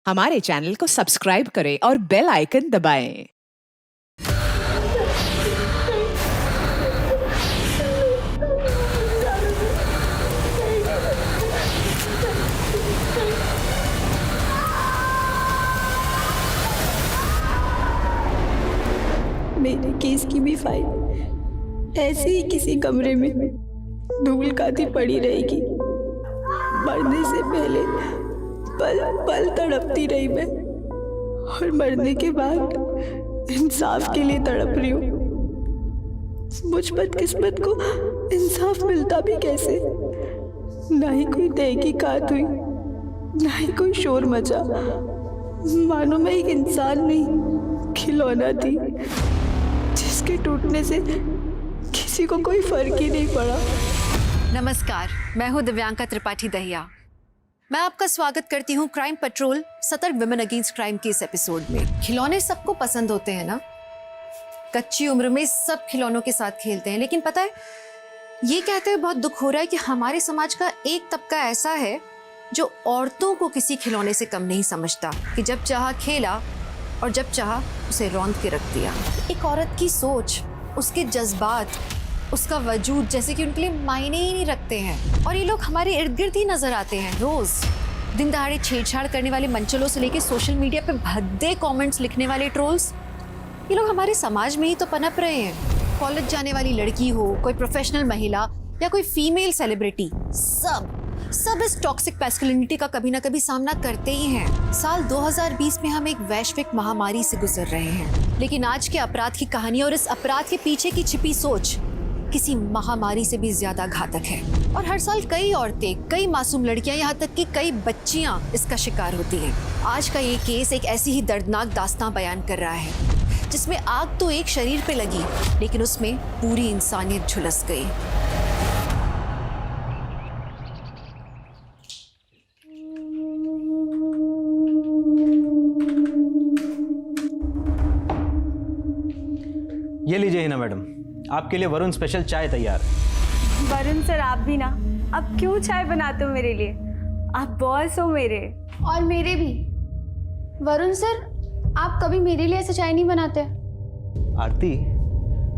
हमारे चैनल को सब्सक्राइब करें और बेल आइकन दबाएं। मेरे केस की भी फाइल ऐसे ही किसी कमरे में धूल खाती पड़ी रहेगी। मरने से पहले पल पल तड़पती रही मैं, और मरने के बाद इंसाफ के लिए तड़प रही हूँ। मुझ बदकिस्मत को इंसाफ मिलता भी कैसे? ना ही कोई तहकीकात हुई, ना ही कोई शोर मचा। मानो मैं एक इंसान नहीं, खिलौना थी जिसके टूटने से किसी को कोई फर्क ही नहीं पड़ा। नमस्कार, मैं हूं दिव्यांका त्रिपाठी दहिया। मैं आपका स्वागत करती हूं क्राइम पेट्रोल सतर्क विमेन अगेंस्ट क्राइम के इस एपिसोड में। खिलौने सबको पसंद होते हैं ना, कच्ची उम्र में सब खिलौनों के साथ खेलते हैं, लेकिन पता है ये कहते हुए बहुत दुख हो रहा है कि हमारे समाज का एक तबका ऐसा है जो औरतों को किसी खिलौने से कम नहीं समझता, कि जब चाहा खेला और जब चाहा उसे रौंद के रख दिया। एक औरत की सोच, उसके जज्बात, उसका वजूद जैसे कि उनके लिए मायने ही नहीं रखते हैं, और ये लोग हमारे इर्द गिर्द ही नजर आते हैं। रोज दिन दहाड़े छेड़छाड़ करने वाले मंचलों से लेके सोशल मीडिया पे भद्दे कमेंट्स लिखने वाले ट्रोल्स, ये लोग हमारे समाज में ही तो पनप रहे हैं। कॉलेज जाने वाली लड़की हो, कोई प्रोफेशनल महिला या कोई फीमेल सेलिब्रिटी, सब इस टॉक्सिक मैस्कुलिनिटी का कभी ना कभी सामना करते ही हैं। साल 2020 में हम एक वैश्विक महामारी से गुजर रहे हैं, लेकिन आज के अपराध की कहानी और इस अपराध के पीछे की छिपी सोच किसी महामारी से भी ज्यादा घातक है। और हर साल कई औरतें, कई मासूम लड़कियां, यहाँ तक कि कई बच्चियां इसका शिकार होती हैं। आज का ये केस एक ऐसी ही दर्दनाक दास्तां बयान कर रहा है, जिसमें आग तो एक शरीर पे लगी, लेकिन उसमें पूरी इंसानियत झुलस गई। ये लीजिए हिना मैडम, आपके लिए वरुण स्पेशल चाय तैयार है। वरुण सर, आप भी ना, अब क्यों चाय बनाते हो मेरे लिए? आप बॉस हो मेरे। और मेरे भी। वरुण सर, आप कभी मेरे लिए ऐसे चाय नहीं बनाते। आरती,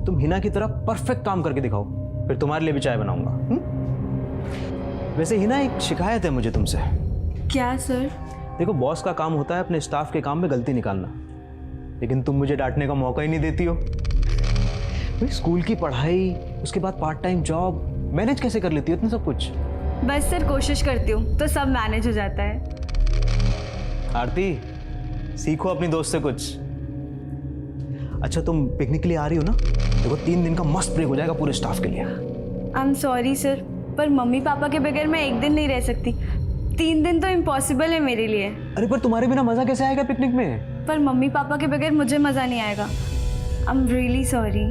तुम हिना की तरह परफेक्ट काम करके दिखाओ, फिर तुम्हारे लिए भी चाय बनाऊंगा। वैसे हिना, एक शिकायत है मुझे तुमसे। क्या सर? देखो, बॉस का काम होता है अपने स्टाफ के काम में गलती निकालना, लेकिन तुम मुझे डांटने का मौका ही नहीं देती हो। भाई, स्कूल की पढ़ाई, उसके बाद पार्ट टाइम जॉब, मैनेज कैसे कर लेती हो इतना सब कुछ? बस सर, कोशिश करती हूँ तो सब मैनेज हो जाता है। आरती, सीखो अपनी दोस्त से कुछ। अच्छा, तुम पिकनिक के लिए आ रही हो ना? देखो, 3 दिन का मस्त ब्रेक हो जाएगा पूरे स्टाफ के लिए। आई एम सॉरी सर, पर मम्मी पापा के बगैर मैं एक दिन नहीं रह सकती। 3 दिन तो इम्पॉसिबल है मेरे लिए। अरे, पर तुम्हारे बिना मजा कैसे आएगा पिकनिक में? पर मम्मी पापा के बगैर मुझे मज़ा नहीं आएगा। I am really sorry.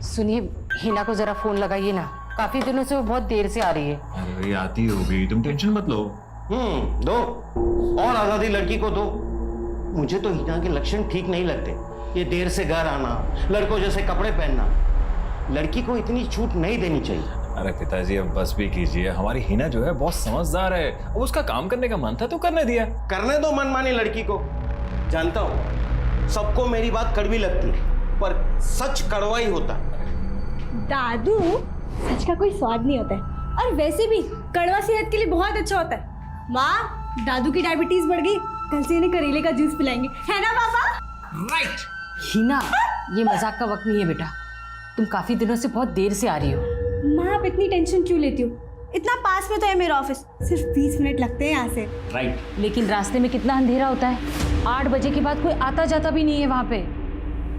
सुनिए, हिना को जरा फोन लगाइए ना, काफी दिनों से वो बहुत देर से आ रही है। अरे आती होगी, तुम टेंशन मत लो। दो और आजादी लड़की को दो। मुझे तो हिना के लक्षण ठीक नहीं लगते। ये देर से घर आना, लड़कों जैसे कपड़े पहनना, लड़की को इतनी छूट नहीं देनी चाहिए। अरे पिताजी, अब बस भी कीजिए। हमारी हिना जो है बहुत समझदार है, अब उसका काम करने का मन था तो करने दिया। करने दो मनमानी लड़की को। जानता हूँ सबको मेरी बात कड़वी लगती है, पर सच कड़वा ही होता है। दादू, सच का कोई स्वाद नहीं होता है, और वैसे भी कड़वा सेहत के लिए बहुत अच्छा होता है। माँ, दादू की डायबिटीज बढ़ गई, कल से इन्हें करेले का जूस पिलाएंगे, है ना पापा? राइट। हिना, ये मजाक का वक्त नहीं है बेटा, तुम काफी दिनों से बहुत देर से आ रही हो। माँ, आप इतनी टेंशन क्यों लेती हो? इतना पास में तो है मेरा ऑफिस, सिर्फ 20 मिनट लगते हैं यहाँ से। राइट। लेकिन रास्ते में कितना अंधेरा होता है, 8 बजे के बाद कोई आता जाता भी नहीं है वहाँ पे।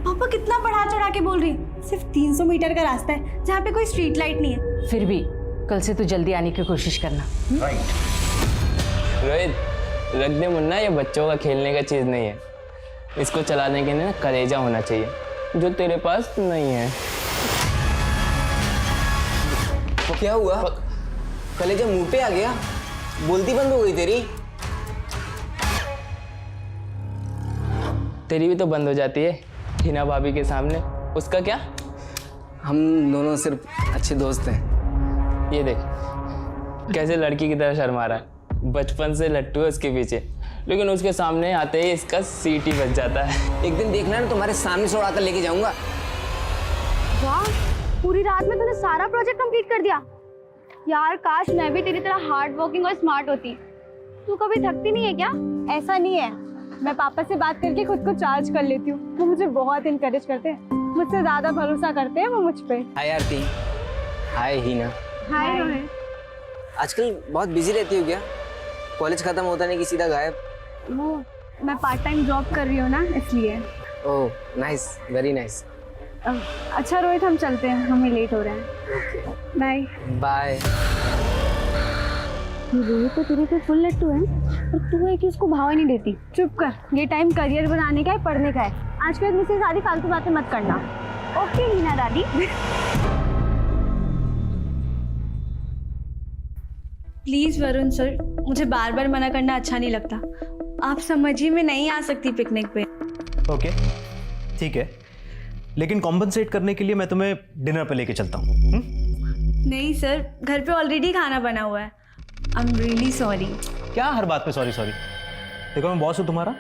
पापा कितना बढ़ा चढ़ा के बोल रही है, सिर्फ 300 मीटर का रास्ता है जहाँ पे कोई स्ट्रीट लाइट नहीं है। फिर भी कल से तो जल्दी आने की कोशिश करना। राइट। रोहित, रख दे मुन्ना, ये बच्चों का खेलने का चीज़ नहीं है। इसको चलाने के लिए ना कलेजा होना चाहिए, जो तेरे पास नहीं है। तो क्या हुआ? कलेजा मुंह पे आ गया? बोलती बंद हो गई तेरी? तेरी भी तो बंद हो जाती है हिना भाभी के सामने। उसका क्या? हम दोनों सिर्फ अच्छे दोस्त हैं। ये देख, कैसे लड़की की तरह शर्मा रहा है। बचपन से लट्टू है उसके पीछे, लेकिन उसके सामने आते ही इसका सीट ही बच जाता है। एक दिन देखना ना, तुम्हारे सामने से उड़ाकर लेके जाऊंगा। वाह, पूरी रात में तूने सारा प्रोजेक्ट कंप्लीट कर दिया। यार काश मैं भी तेरी तरह हार्ड वर्किंग और स्मार्ट होती। तू कभी थकती नहीं है क्या? ऐसा नहीं है, मैं पापा से बात करके खुद को चार्ज कर लेती हूँ। वो मुझे बहुत इनकरेज करते हैं, मुझसे ज्यादा भरोसा करते हैं वो मुझ पे। हाय आरती। हाय हीना। हाय रोहित। आजकल बहुत बिजी रहती हो क्या? कॉलेज खत्म होता नहीं कि सीधा गायब? वो मैं पार्ट टाइम जॉब कर रही हूँ ना, इसलिए। Oh nice, very nice. अच्छा रोहित, हम चलते हैं, हमें लेट हो रहा है। Bye bye. रोहित तो तेरे पे फुल लट्टू है और तू है कि उसको भाव ही नहीं देती। चुप कर, ये टाइम करियर बनाने का है, पढ़ने का है। आज के बाद मुझसे सारी फालतू बातें मत करना। ओके हीना दादी। प्लीज वरुण सर, मुझे बार बार मना करना अच्छा नहीं लगता। आप समझिए, मैं नहीं आ सकती पिकनिक पे। ओके ठीक है, लेकिन कॉम्पनसेट करने के लिए मैं तुम्हें डिनर पे लेके चलता हूँ। नहीं सर, घर पे ऑलरेडी खाना बना हुआ है। I am really sorry. क्या हर बात पे सॉरी सॉरी? देखो मैं बॉस हूँ तुम्हारा,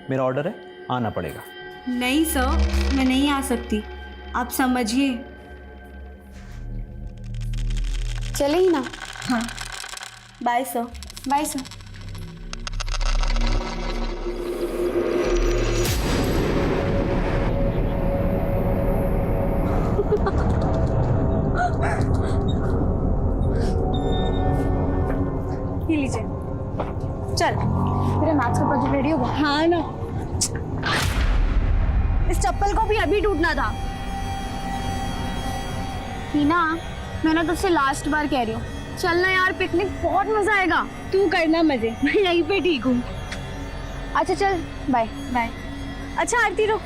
मेरा ऑर्डर है, आना पड़ेगा। नहीं सर, मैं नहीं आ सकती, आप समझिए। चले ही ना। हाँ बाय सर। Bye sir. ये लीजिए। चल, तेरा मैथ्स का प्रोजेक्ट रेडी होगा? हाँ ना, इस चप्पल को भी अभी टूटना था। हीना, मैं ना तुझसे लास्ट बार कह रही हूँ, चलना यार, पिकनिक बहुत मजा आएगा। तू करना मजे, मैं यहीं पे ठीक हूँ। अच्छा चल, बाय बाय। अच्छा आरती रुक,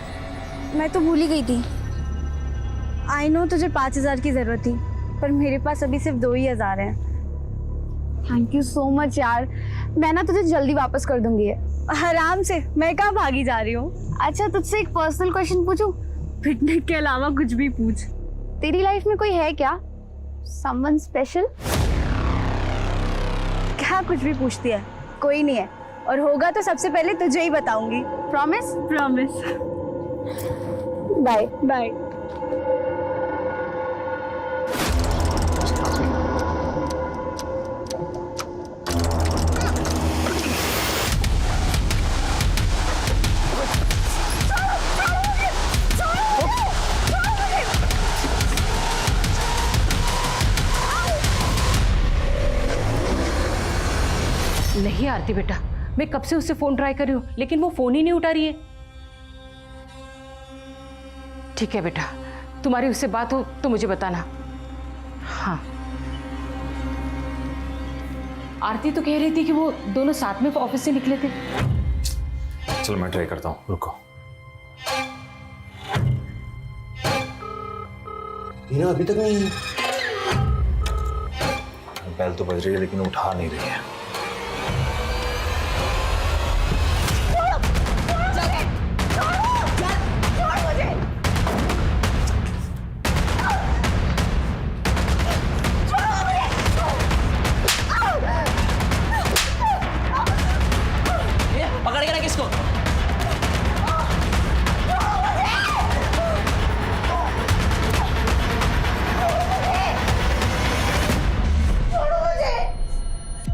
मैं तो भूल ही गई थी। आई नो तुझे 5,000 की जरूरत थी, पर मेरे पास अभी सिर्फ 2,000 हैं। थैंक यू सो मच यार, मैं ना तुझे जल्दी वापस कर दूंगी। आराम से, मैं कहाँ भागी जा रही हूँ। अच्छा तुझसे एक पर्सनल क्वेश्चन पूछूं? पिकनिक के अलावा कुछ भी पूछ। तेरी लाइफ में कोई है क्या, समवन स्पेशल? क्या कुछ भी पूछती है? कोई नहीं है, और होगा तो सबसे पहले तुझे ही बताऊंगी। प्रॉमिस? प्रॉमिस। Bye bye. नहीं आरती बेटा, मैं कब से उससे फोन ट्राई कर रही हूँ, लेकिन वो फोन ही नहीं उठा रही है। ठीक है बेटा, तुम्हारी उससे बात हो तो मुझे बताना। हाँ, आरती तो कह रही थी कि वो दोनों साथ में ऑफिस से निकले थे। चलो मैं ट्राई करता हूँ, रुको। हीना अभी तक नहीं है। बेल तो बज रही है लेकिन उठा नहीं रही है। पकड़ के रख इसको।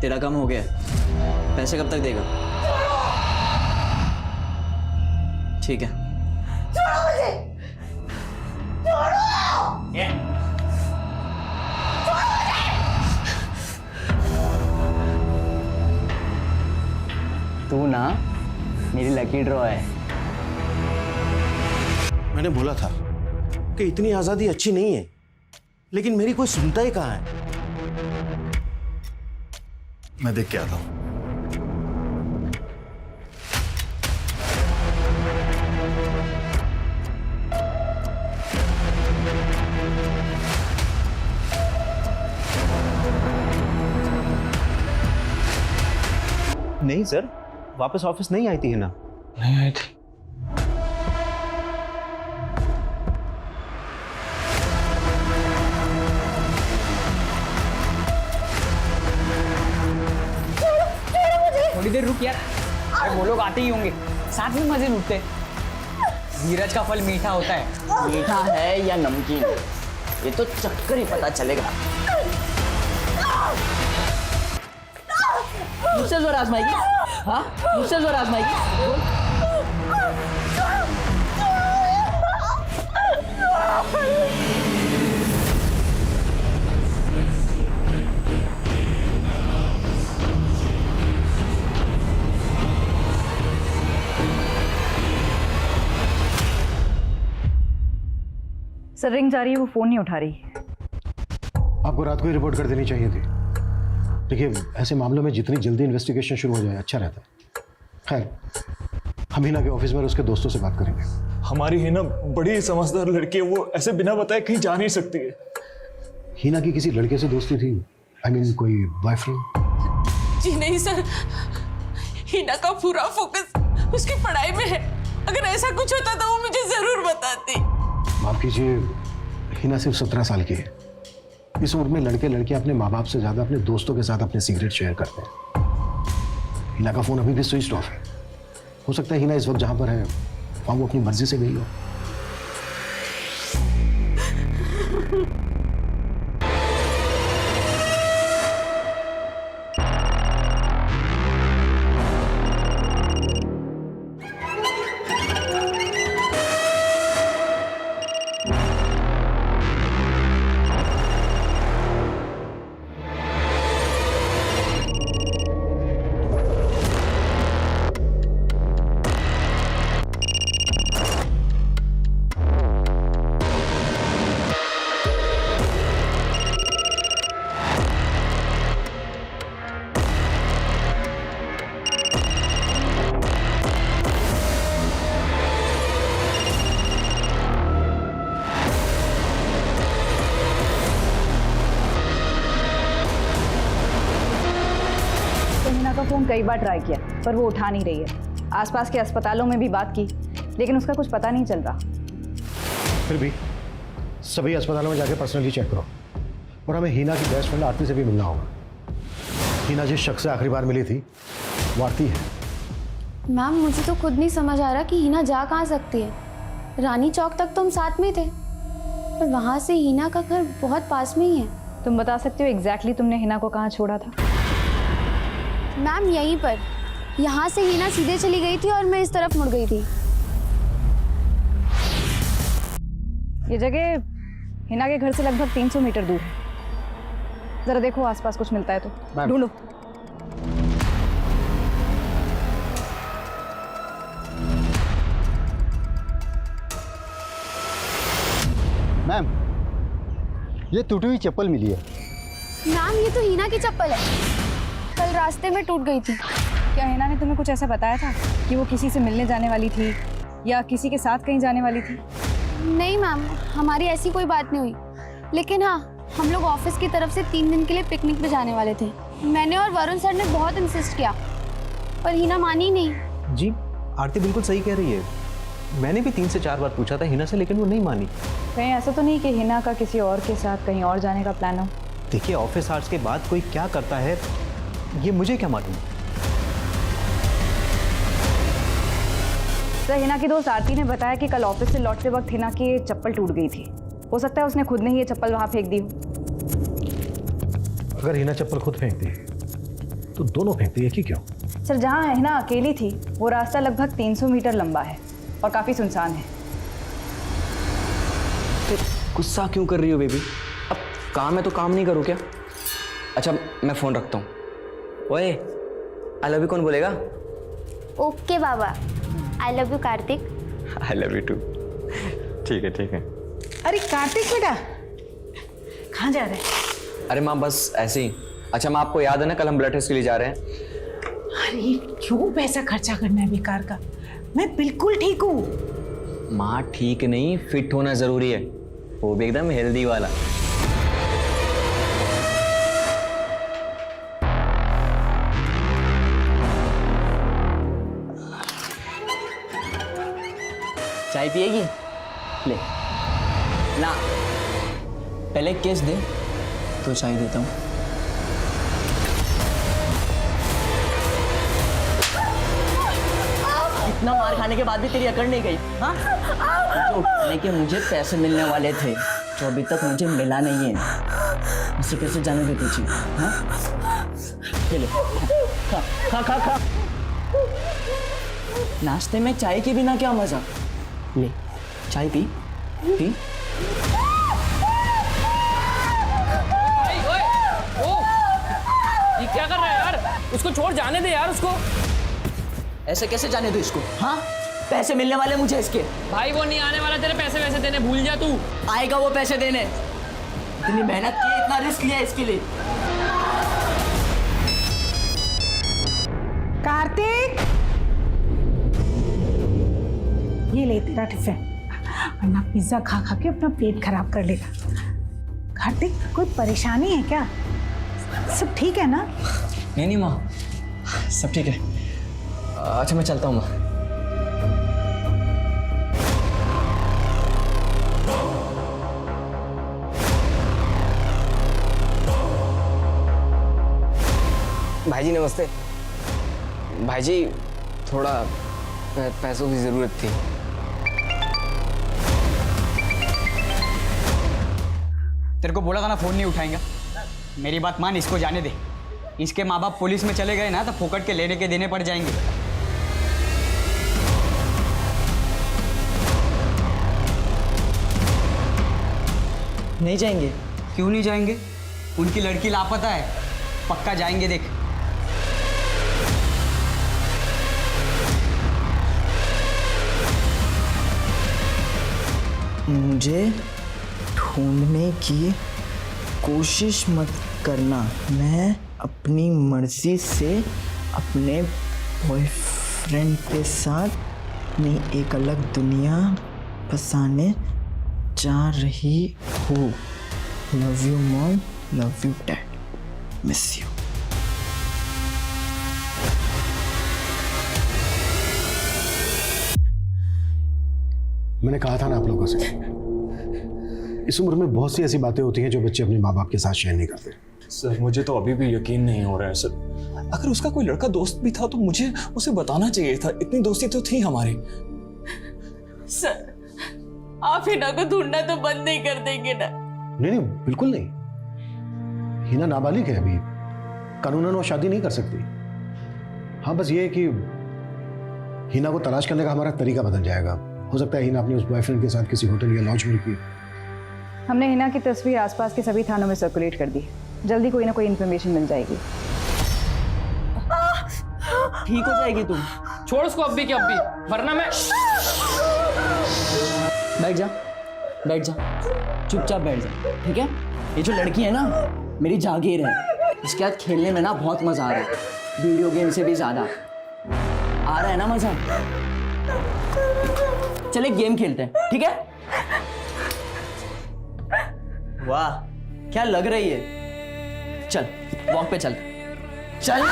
तेरा काम हो गया, पैसे कब तक देगा? ठीक है। तू ना मेरी लकी ड्रॉ है। मैंने बोला था कि इतनी आजादी अच्छी नहीं है, लेकिन मेरी कोई सुनता ही कहाँ है। मैं देख के आता हूं। नहीं सर, वापस ऑफिस नहीं आई थी हिना। नहीं आई थी। देर रुक यार। अरे वो लोग आते ही होंगे, साथ में मजे लूटते हैं। नीरज का फल मीठा होता है। मीठा है या नमकीन, ये तो चक्कर ही पता चलेगा। मुझसे जोर आजमाएगी? हाँ, मुझसे जोर आजमाएगी? बोल। सर रिंग जा रही है, वो फोन नहीं उठा रही। आपको रात को ही रिपोर्ट कर देनी चाहिए थी। देखिए, ऐसे मामलों में जितनी जल्दी इन्वेस्टिगेशन शुरू हो जाए अच्छा रहता है। खैर, हम हिना के ऑफिस में और उसके दोस्तों से बात करेंगे। हमारी हिना बड़ी समझदार लड़की है, वो ऐसे बिना बताए कहीं जा नहीं सकती है। हिना की किसी लड़के से दोस्ती थी? आई मीन कोई बॉयफ्रेंड? जी नहीं सर, हिना का पूरा फोकस उसकी पढ़ाई में है। अगर ऐसा कुछ होता तो वो मुझे जरूर बताती। माफ कीजिए, हिना सिर्फ 17 साल की है। इस उम्र में लड़के लड़कियां अपने माँ बाप से ज्यादा अपने दोस्तों के साथ अपने सीक्रेट शेयर करते हैं। हिना का फोन अभी भी स्विच ऑफ है। हो सकता है हिना इस वक्त जहां पर है वहां वो अपनी मर्जी से गई हो। का फोन कई बार ट्राई किया पर वो उठा नहीं रही है। आसपास के अस्पतालों में भी बात की लेकिन उसका कुछ पता नहीं चल रहा। फिर भी सभी अस्पतालों में जाके पर्सनली चेक करो और हमें हिना की बेस्ट फ्रेंड आरती से भी मिलना होगा। हिना जिस शख्स से आखिरी बार मिली थी वो आरती है। मैम मुझे तो खुद नहीं समझ आ रहा कि हिना जा कहाँ सकती है। रानी चौक तक तो हम साथ में थे पर वहाँ से हिना का घर बहुत पास में ही है। तुम बता सकते हो एग्जैक्टली तुमने हिना को कहाँ छोड़ा था? मैम यहीं पर। यहाँ से हिना सीधे चली गई थी और मैं इस तरफ मुड़ गई थी। ये जगह हिना के घर से लगभग 300 मीटर दूर है। जरा देखो आसपास कुछ मिलता है तो ढूंढो। मैम ये टूटी हुई चप्पल मिली है। मैम ये तो हिना की चप्पल है, कल रास्ते में टूट गई थी। क्या हिना ने तुम्हें कुछ ऐसा बताया था कि वो किसी से मिलने जाने वाली थी या किसी के साथ कहीं जाने वाली थी? नहीं मैम, हमारी ऐसी कोई बात नहीं हुई। लेकिन हाँ, हम लोग ऑफिस की तरफ से 3 दिन के लिए पिकनिक पे जाने वाले थे। मैंने और वरुण सर ने बहुत इंसिस्ट किया पर हिना मानी नहीं। जी आरती बिल्कुल सही कह रही है। मैंने भी 3 से 4 बार पूछा था हिना से लेकिन वो नहीं मानी। कहीं ऐसा तो नहीं कि हिना का किसी और के साथ कहीं और जाने का प्लान हो? देखिए ऑफिस आवर्स के बाद कोई क्या करता है ये मुझे क्या मालूम। सर हिना की दोस्त आरती ने बताया कि कल ऑफिस से लौटते वक्त हिना की चप्पल टूट गई थी। हो सकता है उसने खुद ने ही ये चप्पल वहां फेंक दी हो। अगर हिना चप्पल खुद फेंकती है तो दोनों फेंकती है कि क्यों? सर जहां हिना अकेली थी वो रास्ता लगभग 300 मीटर लंबा है और काफी सुनसान है। गुस्सा क्यों कर रही हो बेबी? अब काम है तो काम नहीं करूँ क्या? अच्छा मैं फोन रखता हूँ। ओए आई लव यू कौन बोलेगा? ओके बाबा। I love you Kartik. I love you too. ठीक है ठीक है। अरे कार्तिक बेटा कहाँ जा रहे हैं? अरे माँ बस ऐसे ही। अच्छा माँ आपको याद है ना कल हम ब्लड टेस्ट के लिए जा रहे हैं? अरे क्यों पैसा खर्चा करना है बेकार का? मैं बिल्कुल ठीक हूँ। माँ ठीक नहीं, फिट होना जरूरी है, वो भी एकदम हेल्दी वाला। चाय पिएगी? ले ना, पहले केस दे तो चाय देता हूँ। इतना मार खाने के बाद भी तेरी अकड़ नहीं गई? हाँ, जो उठाने के मुझे पैसे मिलने वाले थे जो अभी तक मुझे मिला नहीं है, उसे कैसे जाने दे तुझे? हाँ, ये ले, खा खा खा खा। नाश्ते में चाय के बिना क्या मजा? ले चाय पी पी। ये क्या कर रहा है यार? उसको छोड़, जाने दे यार उसको। ऐसे कैसे जाने दो इसको? हाँ, पैसे मिलने वाले मुझे इसके। भाई वो नहीं आने वाला तेरे पैसे वैसे देने, भूल जा तू। आएगा वो पैसे देने। इतनी मेहनत की, इतना रिस्क लिया इसके लिए। कार्तिक, ये ले तेरा टिफिन, वरना पिज्जा खा खा के अपना पेट खराब कर लेगा। कार्तिक, कोई परेशानी है क्या? सब ठीक है ना? नहीं माँ, सब ठीक है। अच्छा मैं चलता हूँ माँ। भाईजी नमस्ते। भाईजी थोड़ा पैसों की ज़रूरत थी। तेरे को बोला था ना फोन नहीं उठाएंगा। मेरी बात मान, इसको जाने दे। इसके माँ बाप पुलिस में चले गए ना तो फोकट के लेने के देने पड़ जाएंगे। नहीं जाएंगे? क्यों नहीं जाएंगे? उनकी लड़की लापता है, पक्का जाएंगे देख। मुझे ढूंढने की कोशिश मत करना। मैं अपनी मर्जी से अपने बॉयफ्रेंड के साथ अपनी एक अलग दुनिया बसाने जा रही हूँ। Love you mom, love you dad, miss you. मैंने कहा था ना आप लोगों से, इस उम्र में बहुत सी ऐसी बातें होती हैं जो बच्चे अपने माँ बाप के साथ शेयर नहीं करते। सर मुझे तो अभी भी यकीन नहीं हो रहा है सर। अगर उसका कोई लड़का दोस्त भी था तो मुझे उसे बताना चाहिए था। इतनी दोस्ती तो थी हमारी। सर आप हिना को ढूंढना तो बंद नहीं कर देंगे ना? नहीं नहीं, बिल्कुल नहीं। हिना नाबालिग है अभी, कानूनन वो शादी नहीं कर सकती। हाँ, बस ये है कि हिना को तलाश करने का हमारा तरीका बदल जाएगा। हो सकता है हिना अपने उस बॉयफ्रेंड के साथ किसी होटल या लॉज में रुकी। हमने हिना की तस्वीर आसपास के सभी थानों में सर्कुलेट कर दी। जल्दी कोई ना कोई इन्फॉर्मेशन मिल जाएगी। ठीक हो जाएगी तुम। छोड़ उसको अब भी कि अब भी, वरना मैं। बैठ जा, बैठ जा, चुपचाप बैठ जा, ठीक है? ये जो लड़की है ना, मेरी जागीर है। इसके साथ खेलने में ना बहुत मजा आ रहा है, वीडियो गेम से भी ज्यादा आ रहा है ना मजा। चल एक गेम खेलते हैं, ठीक है? वाह क्या लग रही है। चल वॉक पे चल चल।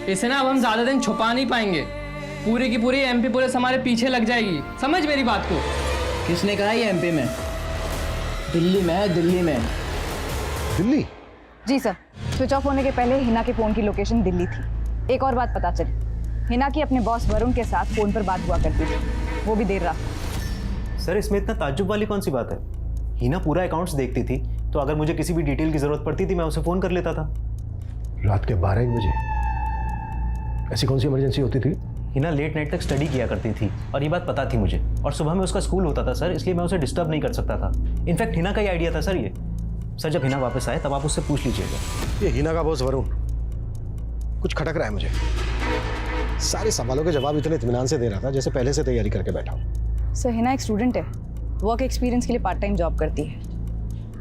इसे ना अब हम ज्यादा दिन छुपा नहीं पाएंगे। पूरी की पूरी एमपी पुलिस हमारे पीछे लग जाएगी, समझ मेरी बात को। किसने कहा ये एमपी में? दिल्ली में है, दिल्ली में। दिल्ली? जी सर, स्विच ऑफ होने के पहले हिना के फ़ोन की लोकेशन दिल्ली थी। एक और बात पता चली, हिना की अपने बॉस वरुण के साथ फ़ोन पर बात हुआ करती थी, वो भी देर रात। सर इसमें इतना ताज्जुब वाली कौन सी बात है? हिना पूरा अकाउंट्स देखती थी, तो अगर मुझे किसी भी डिटेल की जरूरत पड़ती थी मैं उसे फ़ोन कर लेता था। रात के 12 बजे? ऐसी कौन सी इमरजेंसी होती थी? हिना लेट नाइट तक स्टडी किया करती थी और ये बात पता थी मुझे, और सुबह में उसका स्कूल होता था सर, इसलिए मैं उसे डिस्टर्ब नहीं कर सकता था। इनफैक्ट हिना का ही आइडिया था सर ये। सर जब हिना वापस आए तब आप उससे पूछ लीजिएगा। ये हिना का बॉस वरुण कुछ खटक रहा है मुझे। सारे सवालों के जवाब इतने इत्मीनान से दे रहा था जैसे पहले से तैयारी करके बैठा हूँ। सर हिना एक स्टूडेंट है, वर्क एक्सपीरियंस के लिए पार्ट टाइम जॉब करती है,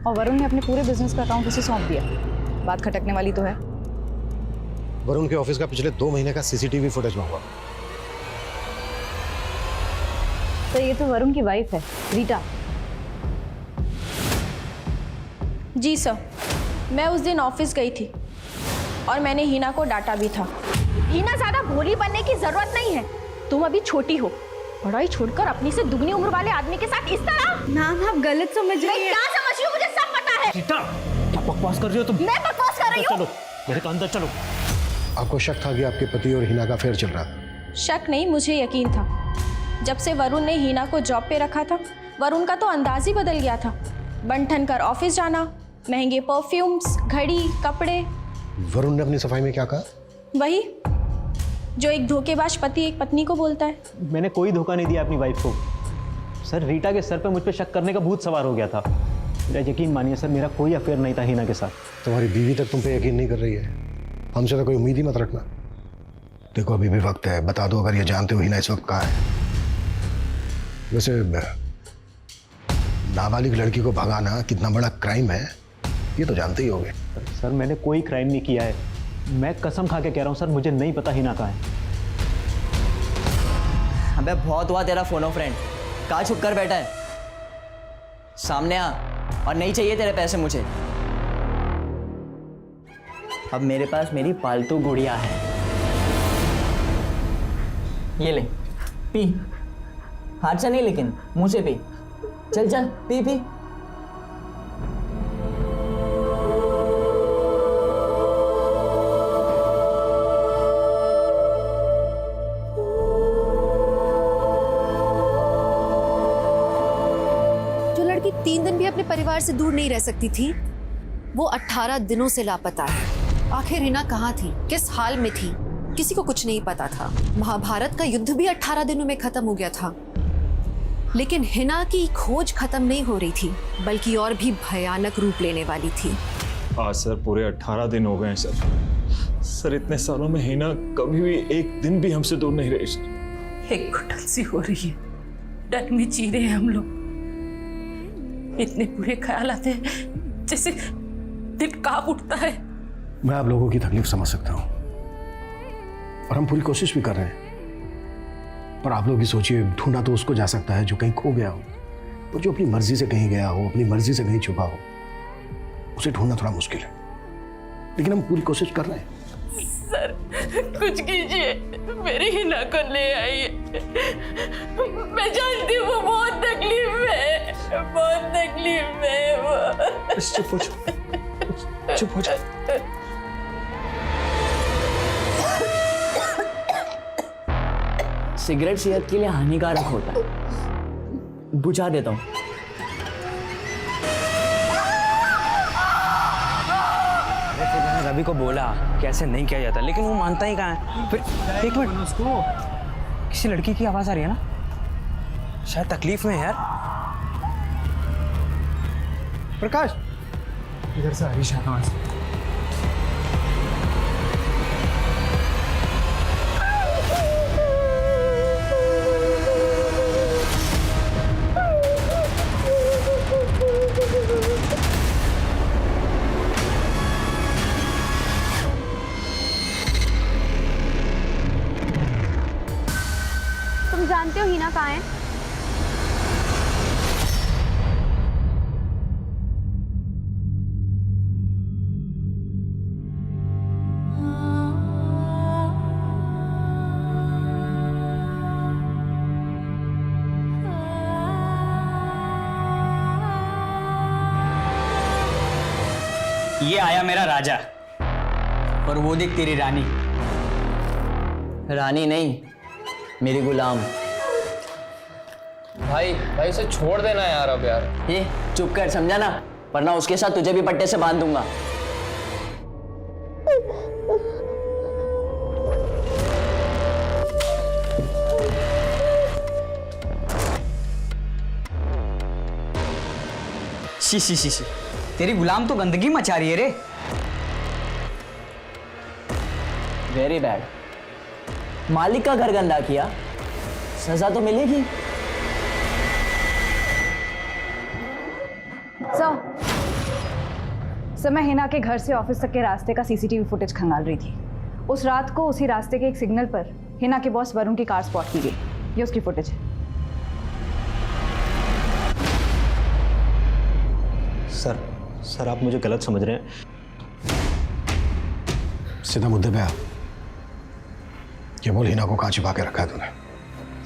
और वरुण ने अपने पूरे बिजनेस का अकाउंट उसे सौंप दिया। बात खटकने वाली तो है। वरुण के ऑफिस का पिछले 2 महीने का सीसीटीवी फुटेज मंगवा। तो ये तो वरुण की वाइफ है, रीटा। जी सर, मैं उस दिन ऑफिस गई थी और मैंने हिना को डांटा भी था। हिना ज्यादा भोली बनने की जरूरत नहीं है, तुम अभी छोटी हो। पढ़ाई छोड़कर अपनी से दुगनी उम्र वाले आदमी के साथ इस तरह। मैम आप गलत समझ रही हैं। क्या समझ रही हो? मुझे सब पता है। रीटा, क्या बकवास कर रही हो तुम? मैं बकवास कर रही हूँ? चलो मेरे अंदर चलो। आपको शक था कि आपके पति और हिना का अफेयर चल रहा था? शक नहीं, मुझे यकीन था। जब से वरुण ने हीना को जॉब पे रखा था, वरुण का तो अंदाज ही बदल गया था। बन ठन कर ऑफिस जाना, महंगे परफ्यूम्स, घड़ी, कपड़े। वरुण ने अपनी सफाई में क्या कहा? वही जो एक धोखेबाज पति एक पत्नी को बोलता है। मैंने कोई धोखा नहीं दिया अपनी वाइफ को सर। रीटा के सर पे मुझ पे शक करने का भूत सवार हो गया था। मेरा यकीन मानिए सर, मेरा कोई अफेयर नहीं था हीना के साथ। तुम्हारी बीवी तक तुम पे यकीन नहीं कर रही है, हमसे तो कोई उम्मीद ही मत रखना। देखो अभी भी वक्त है, बता दो अगर ये जानते हो हीना इस वक्त कहाँ है। वैसे नाबालिग लड़की को भगाना कितना बड़ा क्राइम है ये तो जानते ही होगे। सर मैंने कोई क्राइम नहीं किया है, मैं कसम खा के कह रहा हूँ सर, मुझे नहीं पता हीना कहाँ है। अबे बहुत हुआ तेरा फोनो फ्रेंड, कहाँ छुप कर बैठा है? सामने आ, और नहीं चाहिए तेरे पैसे मुझे। अब मेरे पास मेरी पालतू गुड़िया है, ये ले पी। हाथ से नहीं लेकिन मुंह से पी। चल चल पी पी। जो लड़की 3 दिन भी अपने परिवार से दूर नहीं रह सकती थी, वो 18 दिनों से लापता है। आखिर हीना कहाँ थी, किस हाल में थी, किसी को कुछ नहीं पता था। महाभारत का युद्ध भी 18 दिनों में खत्म हो गया था, लेकिन हिना की खोज खत्म नहीं हो रही थी, बल्कि और भी भयानक रूप लेने वाली थी। आज सर पूरे 18 दिन हो गए हैं सर। सर इतने सालों में हिना कभी भी एक दिन भी हमसे दूर नहीं रही सर। एक घुटन सी हो रही है, डर में जी रहे हैं हम लोग। इतने बुरे ख्याल आते हैं जैसे दिल कांप उठता है। मैं आप लोगों की तकलीफ समझ सकता हूँ और हम पूरी कोशिश भी कर रहे हैं, पर आप लोग ही सोचिए, ढूंढा तो उसको जा सकता है जो कहीं खो गया हो, और जो अपनी मर्जी से कहीं गया हो, अपनी मर्जी से कहीं छुपा हो, उसे ढूंढना थोड़ा मुश्किल है, लेकिन हम पूरी कोशिश कर रहे हैं। सर कुछ कीजिए, मेरी हिना को ले आइए। मैं जानती हूँ वो बहुत तकलीफ में, बहुत तकलीफ में वो। चुप हो जाओ, चुप हो जाओ। सिगरेट सेहत के लिए हानिकारक होता है, बुझा देता हूँ। मैंने रवि को बोला कैसे नहीं किया जाता, लेकिन वो मानता ही कहाँ है। फिर एक मिनट, उसको किसी लड़की की आवाज आ रही है ना, शायद तकलीफ में है यार। प्रकाश इधर से आ रही है आवाज। तुम जानते हो हीना कहाँ है? ये आया मेरा राजा, और वो देख तेरी रानी। रानी नहीं, मेरी गुलाम। भाई भाई उसे छोड़ देना यार अब यार। ये चुप कर, समझा ना, वरना उसके साथ तुझे भी पट्टे से बांध दूंगा। शी शी शी शी, तेरी गुलाम तो गंदगी मचा रही है रे। Very bad. मालिक का घर गंदा किया, सजा तो मिलेगी। सर मैं हिना के घर से ऑफिस तक के रास्ते का सीसीटीवी फुटेज खंगाल रही थी। उस रात को उसी रास्ते के एक सिग्नल पर हिना के बॉस वरुण की कार स्पॉट की गई। ये उसकी फुटेज है। सर आप मुझे गलत समझ रहे हैं। सीधा मुद्दे पे आ। ये बोल हिना को कहाँ छिपा के रखा है तूने?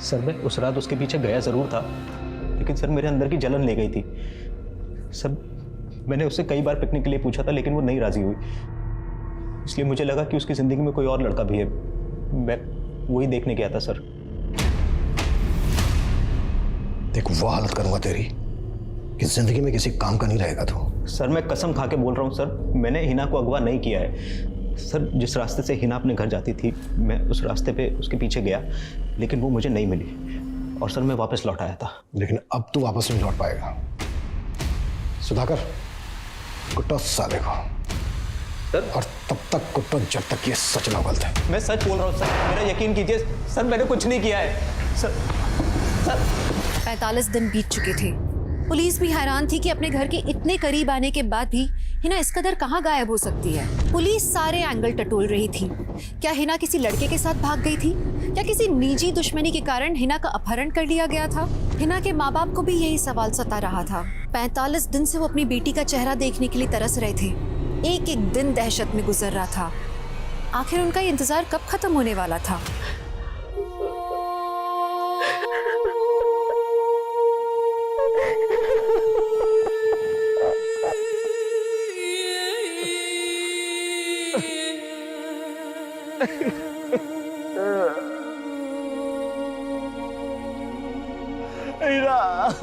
सर मैं उस रात उसके पीछे गया जरूर था, लेकिन सर मेरे अंदर की जलन ले गई थी। सर मैंने उससे कई बार पिकनिक के लिए पूछा था, लेकिन वो नहीं राजी हुई। इसलिए मुझे लगा कि उसकी जिंदगी में कोई और लड़का भी है। वही देखने गया था सर। देख, वो हालत करूंगा तेरी कि जिंदगी में किसी काम का नहीं रहेगा तू। सर मैं कसम खा के बोल रहा हूँ सर, मैंने हिना को अगवा नहीं किया है सर। जिस रास्ते से हिना अपने घर जाती थी मैं उस रास्ते पे उसके पीछे गया, लेकिन वो मुझे नहीं मिली और सर मैं वापस लौट आया था। लेकिन अब तू वापस नहीं लौट पाएगा। सुधाकर, कुट्टो साले को सर। और तब तक कुट्टो जब तक ये सच ना बोलते। मैं सच बोल रहा हूँ सर, मेरा यकीन कीजिए सर, मैंने कुछ नहीं किया है सर। 45 दिन बीत चुके थे। पुलिस भी हैरान थी कि अपने घर के इतने करीब आने के बाद भी हिना इस कदर कहाँ गायब हो सकती है। पुलिस सारे एंगल टटोल रही थी। क्या हिना किसी लड़के के साथ भाग गई थी? क्या किसी निजी दुश्मनी के कारण हिना का अपहरण कर लिया गया था? हिना के माँ बाप को भी यही सवाल सता रहा था। 45 दिन से वो अपनी बेटी का चेहरा देखने के लिए तरस रहे थे। एक एक दिन दहशत में गुजर रहा था। आखिर उनका ये इंतजार कब खत्म होने वाला था?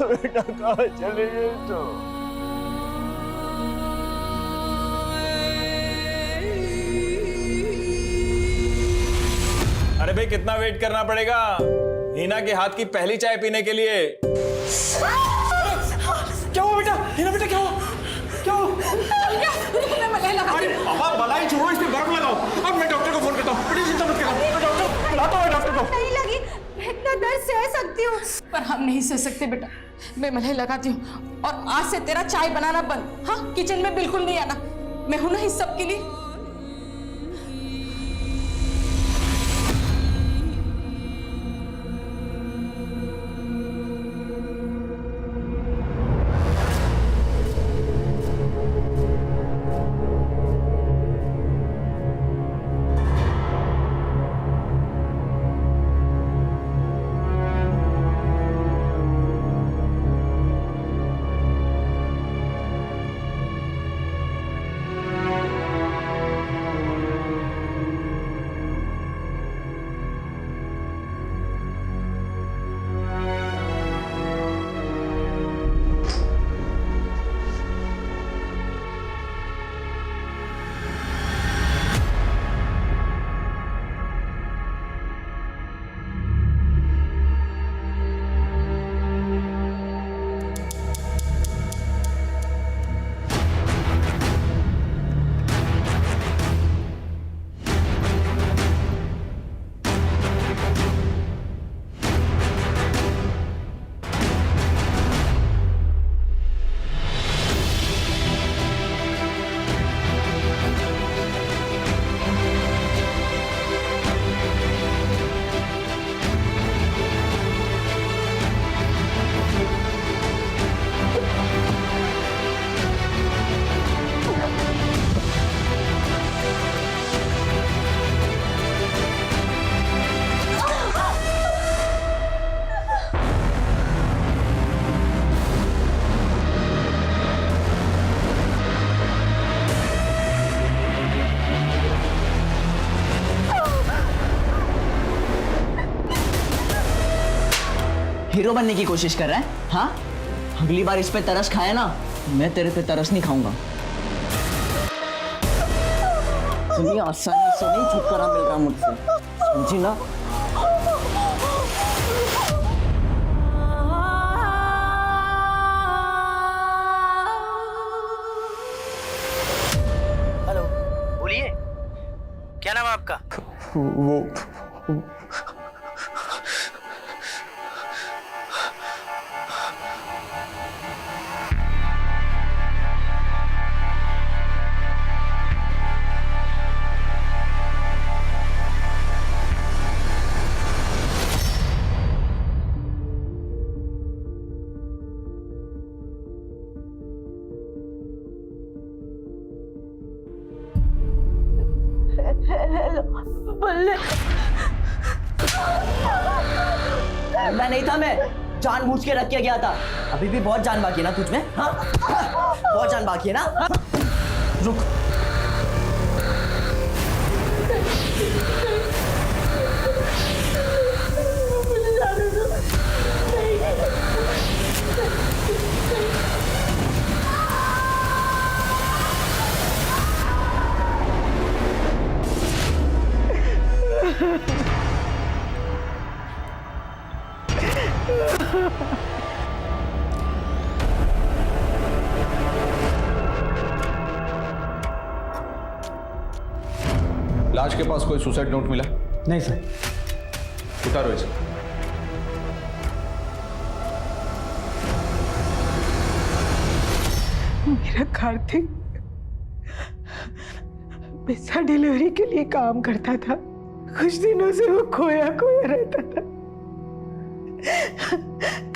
बेटा कहाँ चले गए तो? अरे भाई कितना वेट करना पड़ेगा हिना के हाथ की पहली चाय पीने के लिए? क्या हुआ बेटा? हिना बेटा क्या हुआ? क्या हुआ? मैं मलाई लगा। अरे पापा मलाई छोड़ो, इस पे बर्फ लगाओ। अब मैं डॉक्टर को फोन करता हूँ। बड़ी चिंता मत करो, मैं डॉक्टर बुलाता हूँ डॉक्टर को। नहीं लगी, इतना दर्द सह सकती हूँ पर हम नहीं सह सकते बेटा। मैं मलाई लगाती हूँ और आज से तेरा चाय बनाना बंद। हाँ, किचन में बिल्कुल नहीं आना। मैं हूं ना इस सब के लिए। हीरो बनने की कोशिश कर रहा है? हाँ, अगली बार इस पे तरस खाया ना, मैं तेरे पे तरस नहीं खाऊंगा। इतनी आसानी से नहीं छुटकारा मिल रहा मुझसे, समझी ना? हेलो, बोलिए, क्या नाम है आपका? वो मैं नहीं था, मैं जानबूझ के रख के गया था। अभी भी बहुत जान बाकी है ना तुझ में? हाँ, बहुत जान बाकी है ना? हाँ? रुक। लाश के पास कोई सुसाइड नोट मिला? नहीं सर। उतारो इसे। मेरा कार्तिक पिज्जा डिलीवरी के लिए काम करता था। कुछ दिनों से वो खोया खोया रहता था,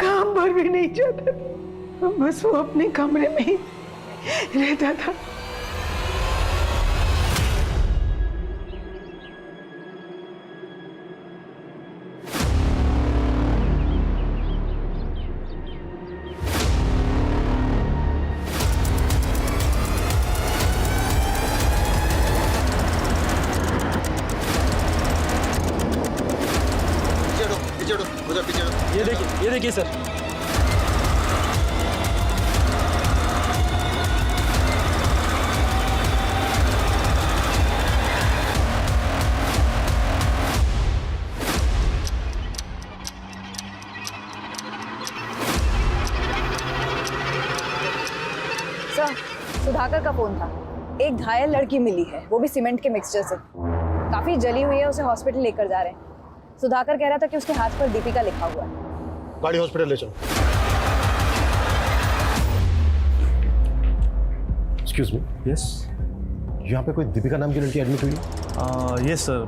काम पर भी नहीं जाता था, बस वो अपने कमरे में ही रहता था। ये देखिए सर। सर, सुधाकर का फोन था। एक घायल लड़की मिली है, वो भी सीमेंट के मिक्सचर से। काफी जली हुई है, उसे हॉस्पिटल लेकर जा रहे हैं। सुधाकर कह रहा था कि उसके हाथ पर दीपिका लिखा हुआ है। गाड़ी हॉस्पिटल ले चलो। Excuse me. यस। यहाँ पे कोई दीपिका नाम की लड़की एडमिट हुई है? यस सर,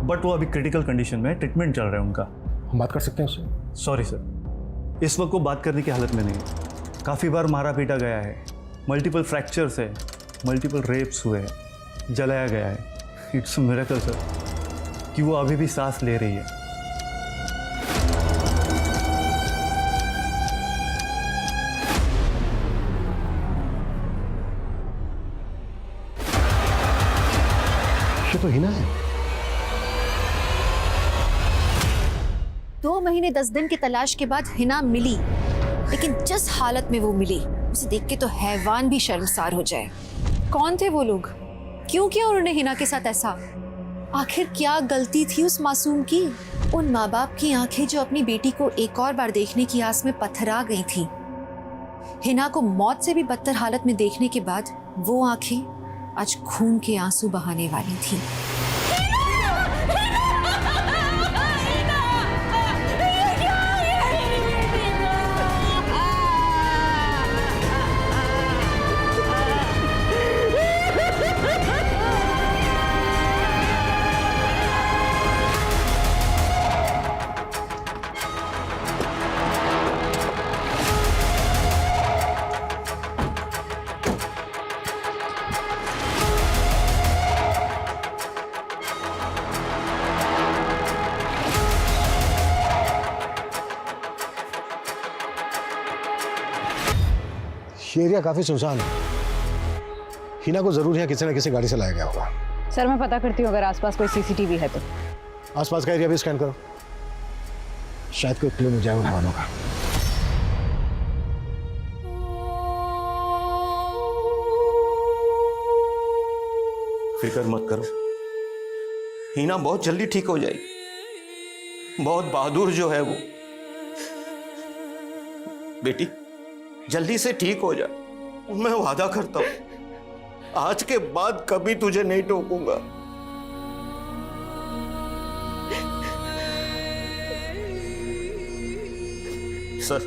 बट वो अभी क्रिटिकल कंडीशन में ट्रीटमेंट चल रहा है उनका। हम बात कर सकते हैं उससे? सॉरी सर, इस वक्त वो बात करने की हालत में नहीं है। काफ़ी बार मारा पीटा गया है, मल्टीपल फ्रैक्चर्स है, मल्टीपल रेप्स हुए हैं, जलाया गया है। इट्स अ मिरेकल सर कि वो अभी भी सांस ले रही है। ये तो हिना है। 2 महीने 10 दिन की तलाश के बाद हिना मिली, लेकिन जिस हालत में वो मिली उसे देख के तो हैवान भी शर्मसार हो जाए। कौन थे वो लोग? क्यों किया उन्होंने हिना के साथ ऐसा? आखिर क्या गलती थी उस मासूम की? उन माँ बाप की आंखें जो अपनी बेटी को एक और बार देखने की आस में पथरा गई थी। हिना को मौत से भी बदतर हालत में देखने के बाद वो आंखें आज खून के आंसू बहाने वाली थी। ये एरिया काफी सुनसान है। हिना को जरूर यहाँ किसी न किसी गाड़ी से लाया गया होगा। सर, मैं पता करती हूँ अगर आसपास कोई सीसीटीवी है तो। आसपास का एरिया भी स्कैन करो, शायद कोई क्लू मिल जाए उन वालों का। फिक्र मत करो, हिना बहुत जल्दी ठीक हो जाएगी। बहुत बहादुर जो है वो। बेटी जल्दी से ठीक हो जा, मैं वादा करता हूं आज के बाद कभी तुझे नहीं टोकूंगा। सर,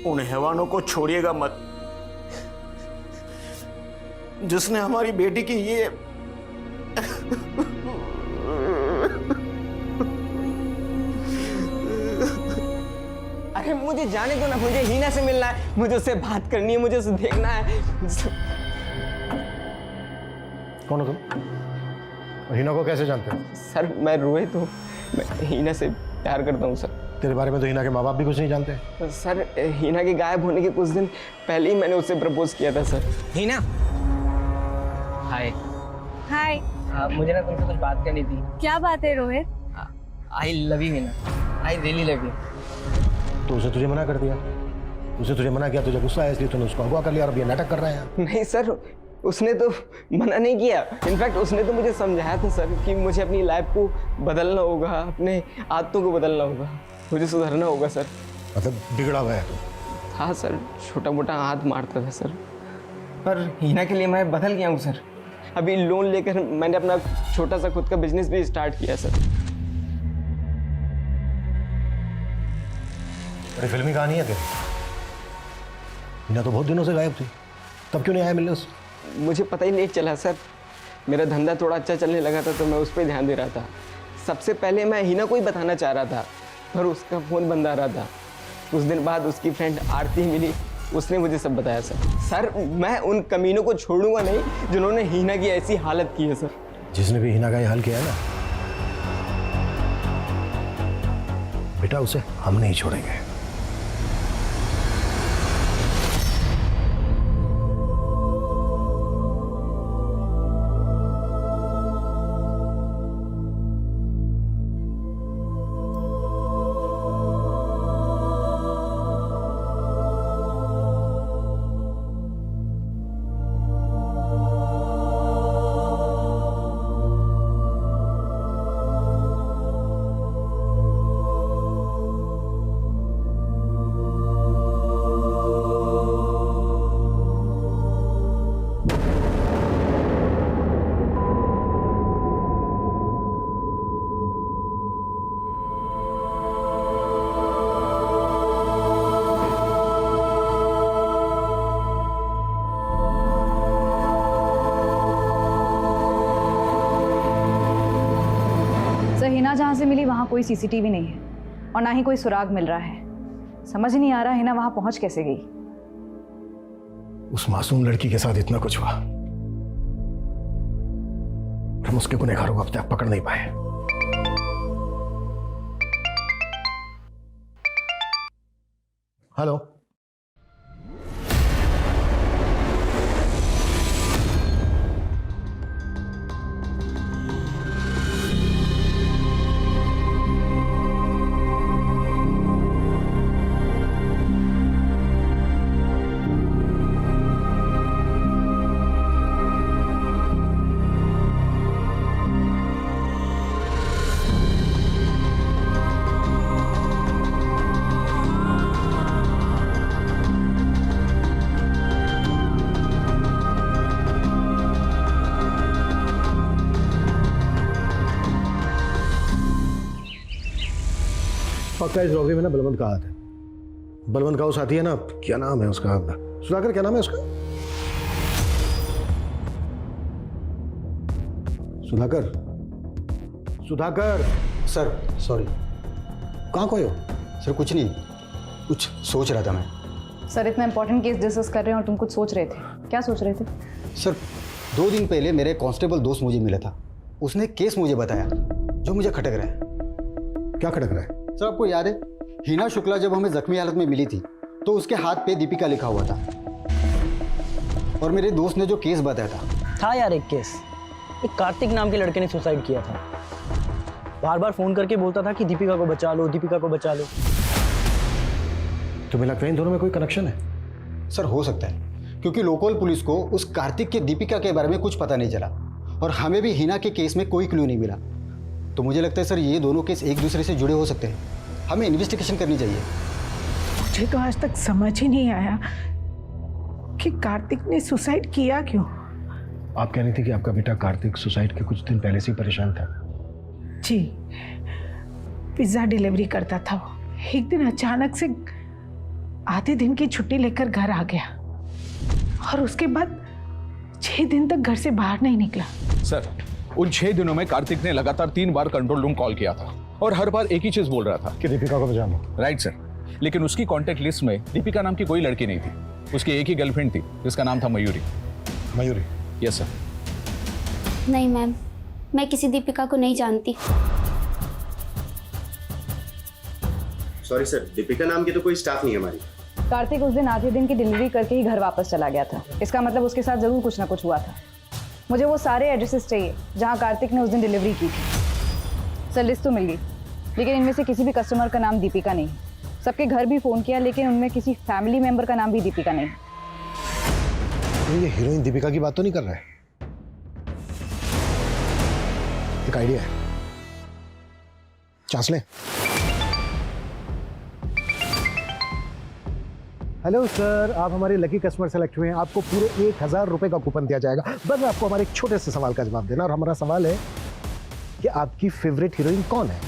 उन हैवानों को छोड़िएगा मत जिसने हमारी बेटी की ये अरे मुझे जाने दो ना, मुझे हीना से मिलना है, मुझे उससे बात करनी है, मुझे उसे देखना है। कौन हो तुम? और हिना को कैसे जानते हो? सर, मैं रोहित हूँ, मैं हीना से प्यार करता हूँ सर। तेरे बारे में तो हिना के माँ बाप भी कुछ नहीं जानते। सर, हिना के गायब होने के कुछ दिन पहले ही मैंने उससे प्रपोज किया था सर। हिना, हाय। हाय। मुझे ना तुमसे कुछ बात करनी थी। क्या बात है रोहित? आई love you Hina, I really love you. तो उसे तुझे मना कर दिया? उसे तुझे मना किया, तुझे गुस्सा आया इसलिए तूने उसको अगवा कर लिया और अब ये नाटक कर रहा है? नहीं सर, उसने तो मना नहीं किया, इनफैक्ट उसने तो मुझे समझाया था सर कि मुझे अपनी लाइफ को बदलना होगा, अपने आदतों को बदलना होगा, मुझे सुधरना होगा सर। मतलब बिगड़ा हुआ है तो? हाँ सर, छोटा मोटा हाथ मारता था सर, पर हीना के लिए मैं बदल गया हूँ सर। अभी लोन लेकर मैंने अपना छोटा सा खुद का बिजनेस भी स्टार्ट किया सर। बड़ी फिल्मी कहानी है तेरी। हीना तो बहुत दिनों से गायब थी, तब क्यों नहीं आया मिलने उससे? मुझे पता ही नहीं चला सर, मेरा धंधा थोड़ा अच्छा चलने लगा था तो मैं उस पर ध्यान दे रहा था। सबसे पहले मैं हीना को ही बताना चाह रहा था, पर उसका फ़ोन बंद आ रहा था। कुछ दिन बाद उसकी फ्रेंड आरती मिली, उसने मुझे सब बताया सर। मैं उन कमीनों को छोड़ूंगा नहीं जिन्होंने हीना की ऐसी हालत की है सर। जिसने भी हीना का ये हाल किया है ना बेटा, उसे हम नहीं छोड़ेंगे। हिना जहाँ से मिली वहाँ कोई सीसीटीवी नहीं है और ना ही कोई सुराग मिल रहा है। समझ नहीं आ रहा हिना वहाँ पहुँच कैसे गई। उस मासूम लड़की के साथ इतना कुछ हुआ, हम उसके गुनहगारों को अब तक पकड़ नहीं पाए। हेलो, पक्का इस रॉबरी में ना बलवंत का हाथ है। बलवंत का वो साथी है ना, क्या नाम है उसका, सुधाकर, क्या नाम है उसका? Sudhakar, Sudhakar sir sorry. कहाँ खोए हो? सर कुछ नहीं, कुछ सोच रहा था मैं। सर इतना इंपॉर्टेंट केस डिस्कस कर रहे हैं और तुम कुछ सोच रहे थे, क्या सोच रहे थे? सर 2 दिन पहले मेरे कांस्टेबल दोस्त मुझे मिला था, उसने केस मुझे बताया जो मुझे खटक रहा है। क्या खटक रहा है? सर आपको याद है हीना शुक्ला जब हमें जख्मी हालत में मिली थी तो उसके हाथ पे दीपिका लिखा हुआ था, और मेरे दोस्त ने जो केस बताया था यार एक केस, एक कार्तिक नाम के लड़के ने सुसाइड किया था। बार बार फोन करके बोलता था कि दीपिका को बचा लो, दीपिका को बचा लो। तुम्हें लगता है इन दोनों में कोई कनेक्शन है? सर हो सकता है, क्योंकि लोकल पुलिस को उस कार्तिक के दीपिका के बारे में कुछ पता नहीं चला और हमें भी हीना के केस में कोई क्लू नहीं मिला। तो मुझे लगता है सर ये दोनों केस एक दूसरे से जुड़े हो सकते हैं, हमें इन्वेस्टिगेशन करनी चाहिए। मुझे तो आज तक समझ ही नहीं आया कि कार्तिक ने सुसाइड किया क्यों। आप कह रही थी कि आपका बेटा कार्तिक सुसाइड के कुछ दिन पहले से ही परेशान था। जी, पिज्जा डिलीवरी करता था वो, एक दिन अचानक से आधे दिन की छुट्टी लेकर घर आ गया और उसके बाद 6 दिन तक घर से बाहर नहीं निकला। सर उन 6 दिनों में कार्तिक ने लगातार 3 बार कंट्रोल रूम कॉल किया था और हर बार एक ही चीज बोल रहा था कि दीपिका को बचाना। राइट सर, लेकिन उसकी कांटेक्ट लिस्ट में दीपिका नाम की कोई लड़की नहीं थी, उसकी एक ही गर्लफ्रेंड थी जिसका नाम था मयूरी। मयूरी? Yes sir. नहीं मैम, मैं किसी दीपिका को नहीं जानती। सॉरी सर, दीपिका नाम की तो कोई स्टाफ नहीं है हमारी। कार्तिक उस दिन आधे दिन की डिलीवरी करके ही घर वापस चला गया था, इसका मतलब उसके साथ जरूर कुछ ना कुछ हुआ था। मुझे वो सारे एड्रेसेस चाहिए जहाँ कार्तिक ने उस दिन डिलीवरी की थी। सर लिस्ट तो मिल गई, लेकिन इनमें से किसी भी कस्टमर का नाम दीपिका नहीं। सबके घर भी फ़ोन किया लेकिन उनमें किसी फैमिली मेम्बर का नाम भी दीपिका नहीं। ये हीरोइन दीपिका की बात तो नहीं कर रहा है? एक आइडिया है, चांस लें। हेलो सर, आप हमारे लकी कस्टमर सेलेक्ट हुए हैं। आपको पूरे 1000 रुपए का कूपन दिया जाएगा। बस आपको हमारे एक छोटे से सवाल का जवाब देना, और हमारा सवाल है कि आपकी फेवरेट हीरोइन कौन है?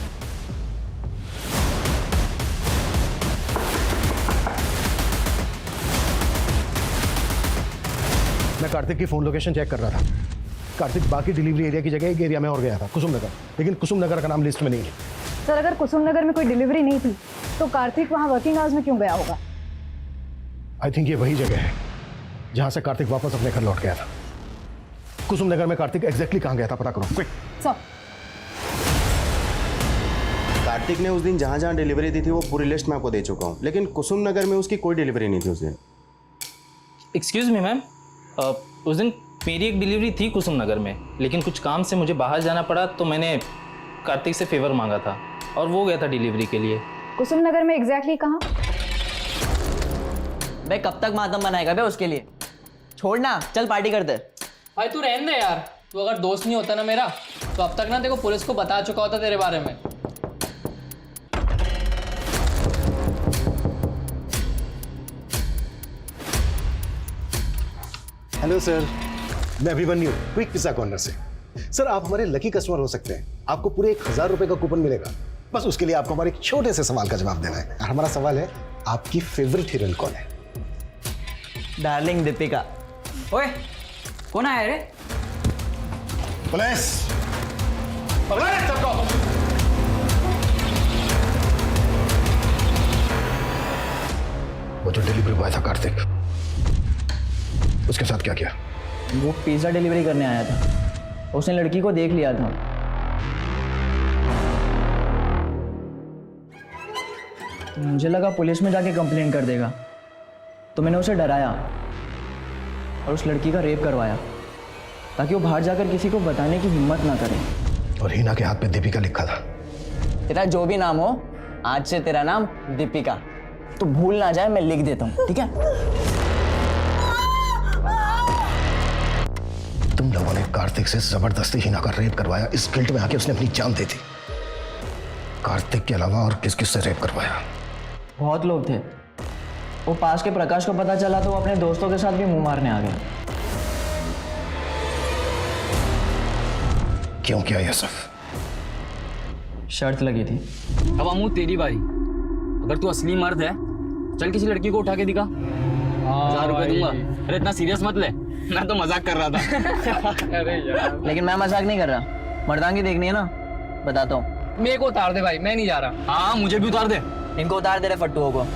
मैं कार्तिक की फोन लोकेशन चेक कर रहा था। कार्तिक बाकी डिलीवरी एरिया की जगह एक एरिया में और गया था, कुसुम नगर, लेकिन कुसुम नगर का नाम लिस्ट में नहीं है। सर अगर कुसुम नगर में कोई डिलीवरी नहीं थी तो कार्तिक वहाँ वर्किंग आवर्स में क्यों गया होगा? आई थिंक ये वही जगह है जहां से कार्तिक वापस अपने घर लौट गया था। कुसुम नगर में कार्तिक एग्जैक्टली कहां गया था, पता करो क्विक। सर कार्तिक ने उस दिन जहां जहां डिलीवरी दी थी वो पूरी लिस्ट मैं आपको दे चुका हूं, लेकिन कुसुम नगर में उसकी कोई डिलीवरी नहीं थी उस दिन। एक्सक्यूज़ मी मैम, उस दिन मेरी एक डिलीवरी थी कुसुम नगर में, लेकिन कुछ काम से मुझे बाहर जाना पड़ा तो मैंने कार्तिक से फेवर मांगा था और वो गया था डिलीवरी के लिए। कुसुम नगर में एग्जैक्टली कहाँ? बे कब तक मातम बनाएगा बे उसके लिए? छोड़ना, चल पार्टी करते। भाई तू रहने दे यार, तू अगर दोस्त नहीं होता ना मेरा तो अब तक ना देखो पुलिस को बता चुका होता तेरे बारे में। हेलो सर, मैं अभिमन्यु, क्विक पिज्जा कॉर्नर से। सर आप हमारे लकी कस्टमर हो सकते हैं। आपको पूरे 1000 रुपए का कूपन मिलेगा। बस उसके लिए आपको हमारे एक छोटे से सवाल का जवाब देना है, और हमारा सवाल है, आपकी फेवरेट हीरोइन कौन है? डार्लिंग दीपिका। ओए कौन आया रे? पुलिस सबको। वो जो डिलीवरी बॉय था कार्तिक, उसके साथ क्या किया? वो पिज्जा डिलीवरी करने आया था, उसने लड़की को देख लिया था। मुझे लगा पुलिस में जाके कंप्लेंट कर देगा, तो मैंने उसे डराया और उस लड़की का रेप करवाया ताकि वो बाहर जाकर किसी को बताने की हिम्मत ना करे। और हिना के हाथ पे दीपिका लिखा था। तेरा जो भी नाम हो, आज से तेरा नाम दीपिका। तो भूल ना जाए, मैं लिख देता हूँ, ठीक है? तुम लोगों ने कार्तिक से जबरदस्ती हिना का रेप करवाया। इस गिल्ट में आके उसने अपनी जान दे दी। कार्तिक के अलावा और किस किस से रेप करवाया? बहुत लोग थे। वो पास के प्रकाश को पता चला तो वो अपने दोस्तों के साथ भी मुंह मारने आ गया। क्यों किया ये सब? शर्त लगी थी। अब अमू तेरी बारी। अगर तू असली मर्द है चल किसी लड़की को उठा के दिखा, 1000 रुपए दूंगा। अरे इतना सीरियस मत ले, मैं तो मजाक कर रहा था। अरे यार, लेकिन मैं मजाक नहीं कर रहा। मर्दांगी देखनी है ना, बताता हूँ। मेरे को उतार दे भाई, मैं नहीं जा रहा। हाँ मुझे भी उतार दे। इनको उतार दे रहे फट्टुओं को।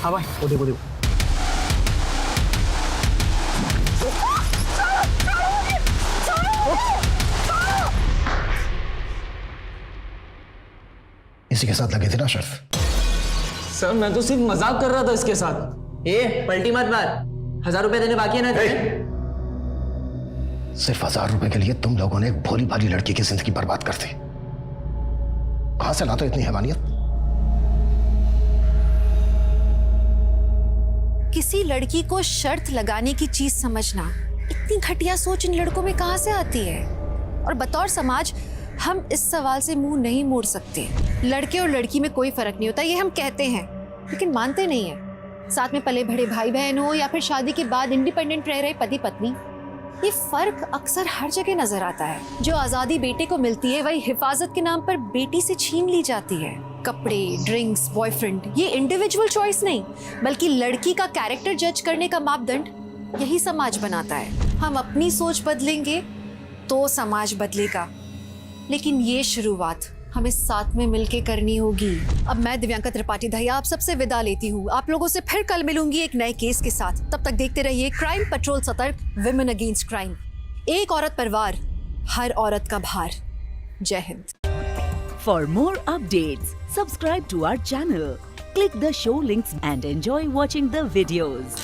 हाँ भाई, वो देखो देखो। इसी के साथ लगी थी ना शर्त? सर मैं तो सिर्फ मजाक कर रहा था इसके साथ। ए पलटी मत मार, 1000 रुपए देने बाकी है ना? सिर्फ 1000 रुपए के लिए तुम लोगों ने एक भोली भाली लड़की की जिंदगी बर्बाद कर दी। कहां से लाते हो इतनी हैवानियत? किसी लड़की को शर्त लगाने की चीज समझना, इतनी घटिया सोच इन लड़कों में कहां से आती है? और बतौर समाज हम इस सवाल से मुंह नहीं मोड़ सकते। लड़के और लड़की में कोई फर्क नहीं होता, ये हम कहते हैं, लेकिन मानते नहीं है। साथ में पले बड़े भाई बहन हो या फिर शादी के बाद इंडिपेंडेंट रह रहे पति पत्नी, ये फर्क अक्सर हर जगह नजर आता है। जो आजादी बेटे को मिलती है वही हिफाजत के नाम पर बेटी से छीन ली जाती है। कपड़े, ड्रिंक्स, बॉयफ्रेंड, ये इंडिविजुअल चॉइस नहीं बल्कि लड़की का कैरेक्टर जज करने का मापदंड यही समाज बनाता है। हम अपनी सोच बदलेंगे तो समाज बदलेगा, लेकिन ये शुरुआत हमें साथ में मिलके करनी होगी। अब मैं दिव्यांका त्रिपाठी दहिया आप सबसे विदा लेती हूँ। आप लोगों से फिर कल मिलूंगी एक नए केस के साथ। तब तक देखते रहिए क्राइम पेट्रोल सतर्क, विमेन अगेंस्ट क्राइम। एक औरत पर वार, हर औरत का भार। जय Hind. For more updates, subscribe to our channel, click the show links and enjoy watching the videos.